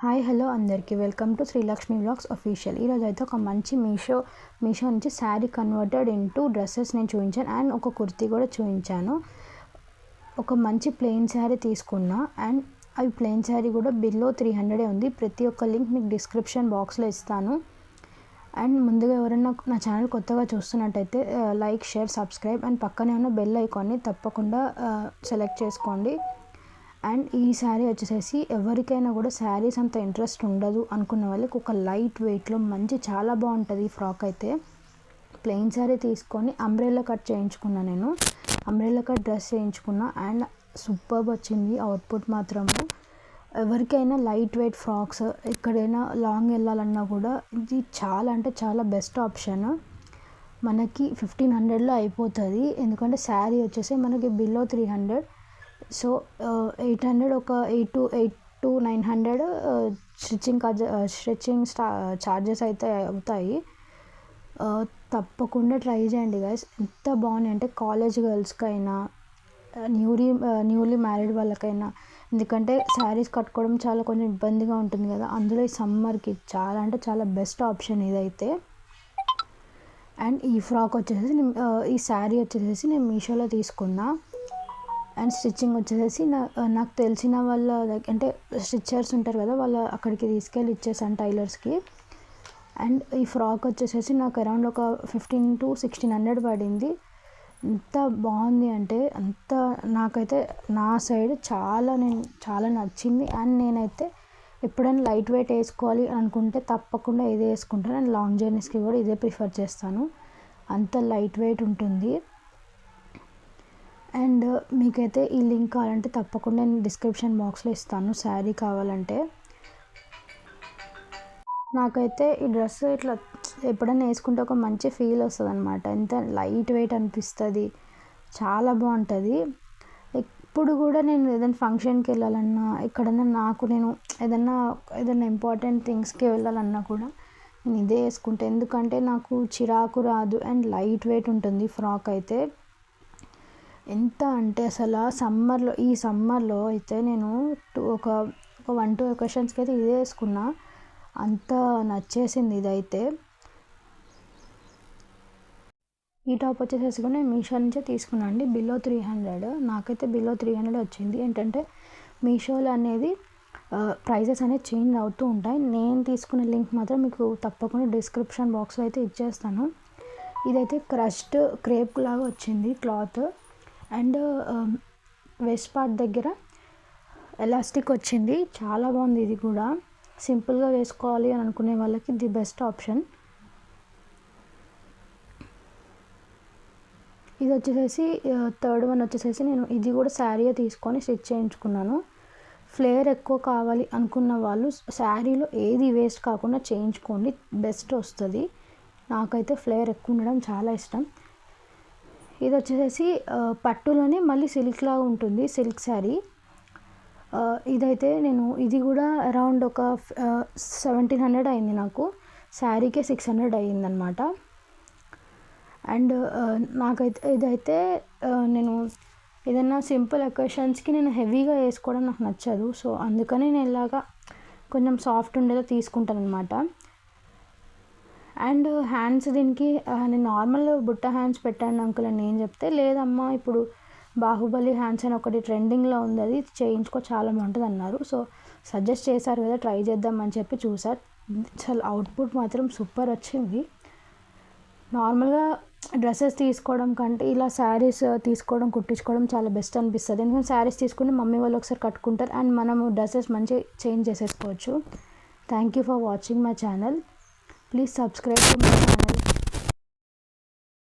Hi hello అందరికీ welcome to Srilakshmi vlogs official. ఈరోజు అయితే ఒక మంచి మీషో నుంచి శారీ కన్వర్టెడ్ ఇంటూ డ్రెస్సెస్ నేను చూపించాను అండ్ ఒక కుర్తీ కూడా చూపించాను. ఒక మంచి ప్లెయిన్ శారీ తీసుకున్నా అండ్ అవి ప్లెయిన్ శారీ కూడా బిలో 300 ఉంది. ప్రతి ఒక్క లింక్ మీకు డిస్క్రిప్షన్ బాక్స్లో ఇస్తాను. అండ్ ముందుగా ఎవరైనా నా ఛానల్ కొత్తగా చూస్తున్నట్టయితే లైక్, షేర్, సబ్స్క్రైబ్ అండ్ పక్కనే ఉన్న బెల్ ఐకాన్ని తప్పకుండా సెలెక్ట్ చేసుకోండి. అండ్ ఈ శారీ వచ్చేసేసి ఎవరికైనా కూడా శారీస్ అంత ఇంట్రెస్ట్ ఉండదు అనుకున్న వాళ్ళకి ఒక లైట్ వెయిట్లో మంచి చాలా బాగుంటుంది. ఈ ఫ్రాక్ అయితే ప్లెయిన్ శారీ తీసుకొని అంబ్రెల్లా కట్ చేయించుకున్నా, నేను అంబ్రెల్లా కట్ డ్రెస్ చేయించుకున్నా అండ్ సూపర్బ్ వచ్చింది అవుట్పుట్ మాత్రము. ఎవరికైనా లైట్ వెయిట్ ఫ్రాక్స్ ఎక్కడైనా లాంగ్ వెళ్ళాలన్నా కూడా ఇది చాలా అంటే చాలా బెస్ట్ ఆప్షన్. మనకి 1500లో అయిపోతుంది, ఎందుకంటే శారీ వచ్చేసి మనకి బిలో 300. సో 800 ఒక 8 to 900 స్టిచ్చింగ్ ఛార్జెస్ అయితే అవుతాయి. తప్పకుండా ట్రై చేయండి గైస్. ఎంత బాగున్నాయి అంటే కాలేజ్ గర్ల్స్కైనా, న్యూలీ మ్యారీడ్ వాళ్ళకైనా, ఎందుకంటే శారీస్ కట్టుకోవడం చాలా కొంచెం ఇబ్బందిగా ఉంటుంది కదా, అందులో ఈ సమ్మర్కి చాలా అంటే చాలా బెస్ట్ ఆప్షన్ ఇదైతే. అండ్ ఈ ఫ్రాక్ వచ్చేసి ఈ శారీ వచ్చేసి నేను మీషోలో తీసుకున్నా. అండ్ స్టిచ్చింగ్ వచ్చేసి నాకు తెలిసిన వాళ్ళ అంటే స్టిచ్చర్స్ ఉంటారు కదా, వాళ్ళ అక్కడికి తీసుకెళ్ళి ఇచ్చేసాను టైలర్స్కి. అండ్ ఈ ఫ్రాక్ వచ్చేసేసి నాకు అరౌండ్ ఒక 1500 to 1600 పడింది. ఎంత బాగుంది అంటే అంత నాకైతే నా సైడ్ చాలా నచ్చింది. అండ్ నేనైతే ఎప్పుడైనా లైట్ వెయిట్ వేసుకోవాలి అనుకుంటే తప్పకుండా ఇదే వేసుకుంటాను. అండ్ లాంగ్ జర్నీస్కి కూడా ఇదే ప్రిఫర్ చేస్తాను, అంత లైట్ వెయిట్ ఉంటుంది. అండ్ మీకైతే ఈ లింక్ కావాలంటే తప్పకుండా నేను డిస్క్రిప్షన్ బాక్స్లో ఇస్తాను శారీ కావాలంటే. నాకైతే ఈ డ్రెస్ ఇట్లా ఎప్పుడైనా వేసుకుంటే ఒక మంచి ఫీల్ వస్తుంది అనమాట. ఎంత లైట్ వెయిట్ అనిపిస్తుంది, చాలా బాగుంటుంది. ఇప్పుడు కూడా నేను ఏదైనా ఫంక్షన్కి వెళ్ళాలన్నా, ఎక్కడన్నా నేను ఏదైనా ఇంపార్టెంట్ థింగ్స్కి వెళ్ళాలన్నా కూడా నేను ఇదే వేసుకుంటాను, ఎందుకంటే నాకు చిరాకు రాదు అండ్ లైట్ వెయిట్ ఉంటుంది ఫ్రాక్ అయితే. ఎంత అంటే అసలు ఈ సమ్మర్లో అయితే నేను ఒక 1-2 ఒకేషన్స్కి అయితే ఇదే వేసుకున్నా, అంత నచ్చేసింది ఇదైతే. ఈ టాప్ వచ్చేసేసి కూడా నేను మీషో నుంచే తీసుకున్నాను అండి, బిలో 300. నాకైతే బిలో 300 వచ్చింది. ఏంటంటే మీషోలో అనేది ప్రైజెస్ అనేది చేంజ్ అవుతూ ఉంటాయి. నేను తీసుకునే లింక్ మాత్రం మీకు తప్పకుండా డిస్క్రిప్షన్ బాక్స్లో అయితే ఇచ్చేస్తాను. ఇదైతే క్రష్డ్ క్రేప్ లాగా వచ్చింది క్లాత్. అండ్ వెస్ట్ పార్ట్ దగ్గర ఎలాస్టిక్ వచ్చింది, చాలా బాగుంది. ఇది కూడా సింపుల్గా వేసుకోవాలి అని అనుకునే వాళ్ళకి ది బెస్ట్ ఆప్షన్. ఇది వచ్చేసేసి థర్డ్ వన్ వచ్చేసేసి నేను ఇది కూడా శారీ తీసుకొని స్టిచ్ చేయించుకున్నాను. ఫ్లేర్ ఎక్కువ కావాలి అనుకున్న వాళ్ళు శారీలో ఏది వేస్ట్ కాకుండా చేయించుకోండి, బెస్ట్ వస్తుంది. నాకైతే ఫ్లేర్ ఎక్కువ ఉండడం చాలా ఇష్టం. ఇది వచ్చేసేసి పట్టులోనే మళ్ళీ సిల్క్ లాగా ఉంటుంది, సిల్క్ శారీ. ఇదైతే ఇది కూడా అరౌండ్ ఒక 1700 అయింది నాకు, శారీకే 600 అయ్యిందనమాట. అండ్ నాకైతే ఇదైతే నేను ఏదైనా సింపుల్ అకేషన్స్కి నేను హెవీగా వేసుకోవడం నాకు నచ్చదు. సో అందుకని నేను ఇలాగా కొంచెం సాఫ్ట్ ఉండేదో తీసుకుంటాను అనమాట. అండ్ హ్యాండ్స్ దీనికి నేను నార్మల్ బుట్ట హ్యాండ్స్ పెట్టండి అంకుల్ అని నేను చెప్తే, లేదమ్మా ఇప్పుడు బాహుబలి హ్యాండ్స్ అని ఒకటి ట్రెండింగ్లో ఉంది, అది చేయించుకో చాలా బాగుంటుంది అన్నారు. సో సజెస్ట్ చేశారు కదా, ట్రై చేద్దామని చెప్పి చూసారు. అసలు అవుట్పుట్ మాత్రం సూపర్ వచ్చింది. నార్మల్గా డ్రెస్సెస్ తీసుకోవడం కంటే ఇలా శారీస్ తీసుకోవడం, కుట్టించుకోవడం చాలా బెస్ట్ అనిపిస్తుంది. ఎందుకంటే శారీస్ తీసుకుని మమ్మీ వాళ్ళు ఒకసారి కట్టుకుంటారు అండ్ మనము డ్రెస్సెస్ మంచిగా చేంజ్ చేసేసుకోవచ్చు. Thank you for watching my channel. Please subscribe to my channel.